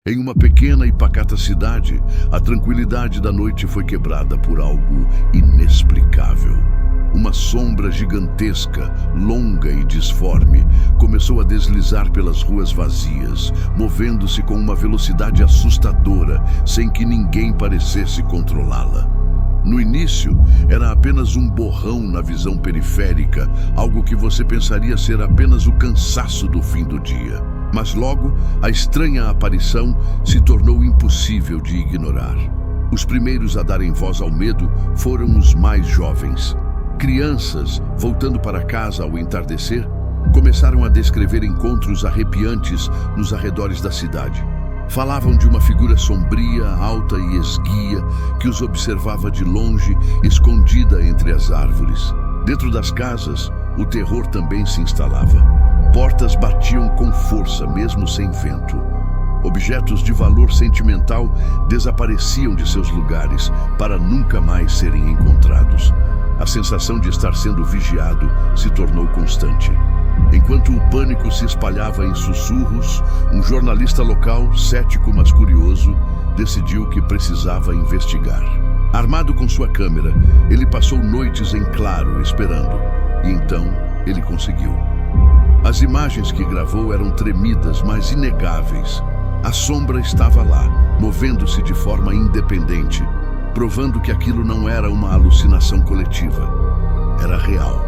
Em uma pequena e pacata cidade, a tranquilidade da noite foi quebrada por algo inexplicável. Uma sombra gigantesca, longa e disforme, começou a deslizar pelas ruas vazias, movendo-se com uma velocidade assustadora, sem que ninguém parecesse controlá-la. No início, era apenas um borrão na visão periférica, algo que você pensaria ser apenas o cansaço do fim do dia. Mas logo, a estranha aparição se tornou impossível de ignorar. Os primeiros a darem voz ao medo foram os mais jovens. Crianças, voltando para casa ao entardecer, começaram a descrever encontros arrepiantes nos arredores da cidade. Falavam de uma figura sombria, alta e esguia, que os observava de longe, escondida entre as árvores. Dentro das casas, o terror também se instalava. Portas batiam com força, mesmo sem vento. Objetos de valor sentimental desapareciam de seus lugares para nunca mais serem encontrados. A sensação de estar sendo vigiado se tornou constante. Enquanto o pânico se espalhava em sussurros, um jornalista local, cético mas curioso, decidiu que precisava investigar. Armado com sua câmera, ele passou noites em claro esperando, e então ele conseguiu. As imagens que gravou eram tremidas, mas inegáveis. A sombra estava lá, movendo-se de forma independente, provando que aquilo não era uma alucinação coletiva. Era real.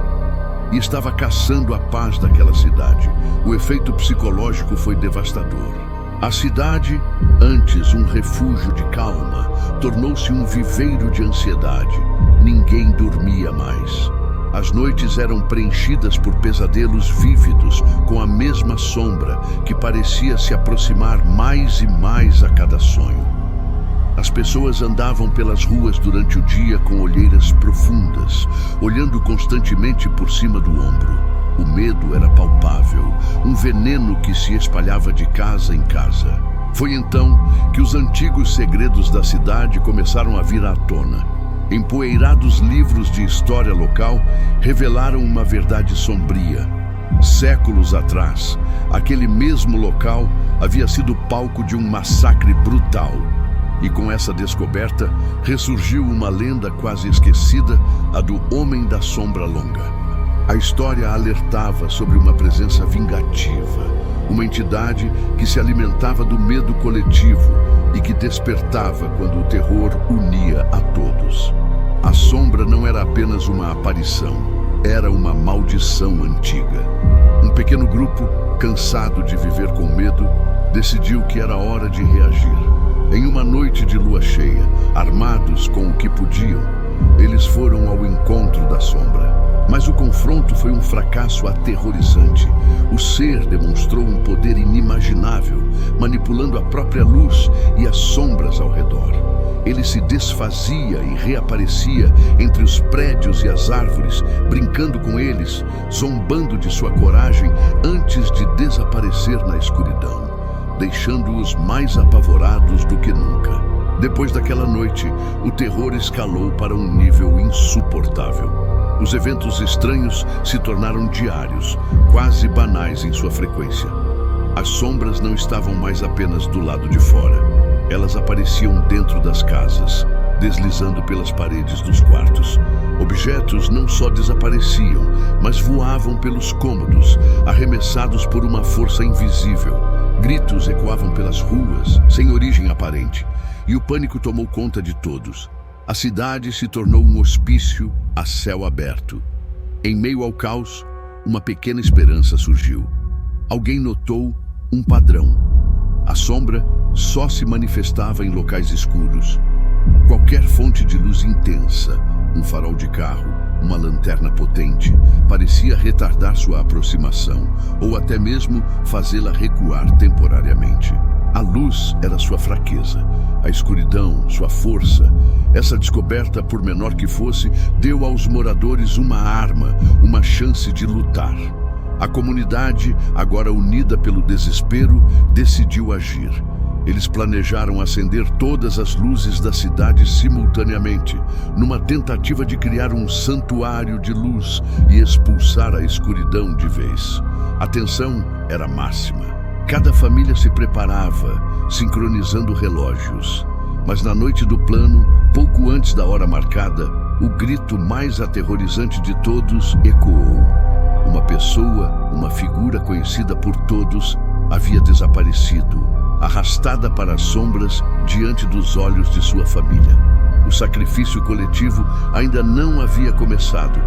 E estava caçando a paz daquela cidade. O efeito psicológico foi devastador. A cidade, antes um refúgio de calma, tornou-se um viveiro de ansiedade. Ninguém dormia mais. As noites eram preenchidas por pesadelos vívidos, com a mesma sombra que parecia se aproximar mais e mais a cada sonho. As pessoas andavam pelas ruas durante o dia com olheiras profundas, olhando constantemente por cima do ombro. O medo era palpável, um veneno que se espalhava de casa em casa. Foi então que os antigos segredos da cidade começaram a vir à tona. Empoeirados livros de história local revelaram uma verdade sombria. Séculos atrás, aquele mesmo local havia sido palco de um massacre brutal. E com essa descoberta, ressurgiu uma lenda quase esquecida, a do Homem da Sombra Longa. A história alertava sobre uma presença vingativa, uma entidade que se alimentava do medo coletivo e que despertava quando o terror unia a todos. A sombra não era apenas uma aparição, era uma maldição antiga. Um pequeno grupo, cansado de viver com medo, decidiu que era hora de reagir. Em uma noite de lua cheia, armados com o que podiam, eles foram ao encontro da sombra. Mas o confronto foi um fracasso aterrorizante. O ser demonstrou um poder inimaginável, manipulando a própria luz e as sombras ao redor. Ele se desfazia e reaparecia entre os prédios e as árvores, brincando com eles, zombando de sua coragem antes de desaparecer na escuridão, deixando-os mais apavorados do que nunca. Depois daquela noite, o terror escalou para um nível insuportável. Os eventos estranhos se tornaram diários, quase banais em sua frequência. As sombras não estavam mais apenas do lado de fora. Elas apareciam dentro das casas, deslizando pelas paredes dos quartos. Objetos não só desapareciam, mas voavam pelos cômodos, arremessados por uma força invisível. Gritos ecoavam pelas ruas, sem origem aparente, e o pânico tomou conta de todos. A cidade se tornou um hospício a céu aberto. Em meio ao caos, uma pequena esperança surgiu. Alguém notou um padrão. A sombra só se manifestava em locais escuros. Qualquer fonte de luz intensa, um farol de carro, uma lanterna potente, parecia retardar sua aproximação, ou até mesmo fazê-la recuar temporariamente. A luz era sua fraqueza, a escuridão, sua força. Essa descoberta, por menor que fosse, deu aos moradores uma arma, uma chance de lutar. A comunidade, agora unida pelo desespero, decidiu agir. Eles planejaram acender todas as luzes da cidade simultaneamente, numa tentativa de criar um santuário de luz e expulsar a escuridão de vez. A tensão era máxima. Cada família se preparava, sincronizando relógios. Mas na noite do plano, pouco antes da hora marcada, o grito mais aterrorizante de todos ecoou. Uma pessoa, uma figura conhecida por todos, havia desaparecido, arrastada para as sombras diante dos olhos de sua família. O sacrifício coletivo ainda não havia começado,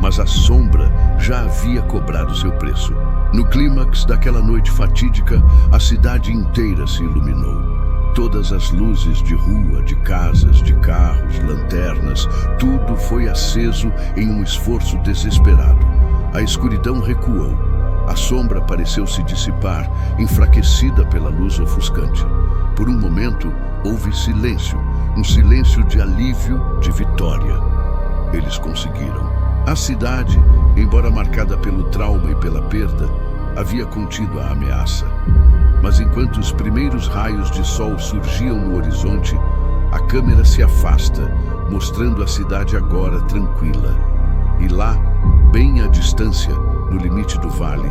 mas a sombra já havia cobrado seu preço. No clímax daquela noite fatídica, a cidade inteira se iluminou. Todas as luzes de rua, de casas, de carros, lanternas, tudo foi aceso em um esforço desesperado. A escuridão recuou. A sombra pareceu se dissipar, enfraquecida pela luz ofuscante. Por um momento, houve silêncio, um silêncio de alívio, de vitória. Eles conseguiram. A cidade, embora marcada pelo trauma e pela perda, havia contido a ameaça. Mas enquanto os primeiros raios de sol surgiam no horizonte, a câmera se afasta, mostrando a cidade agora tranquila. E lá, bem à distância, no limite do vale,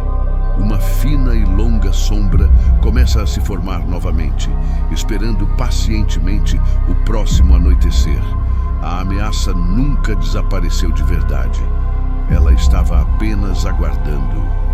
uma fina e longa sombra começa a se formar novamente, esperando pacientemente o próximo anoitecer. A ameaça nunca desapareceu de verdade. Ela estava apenas aguardando.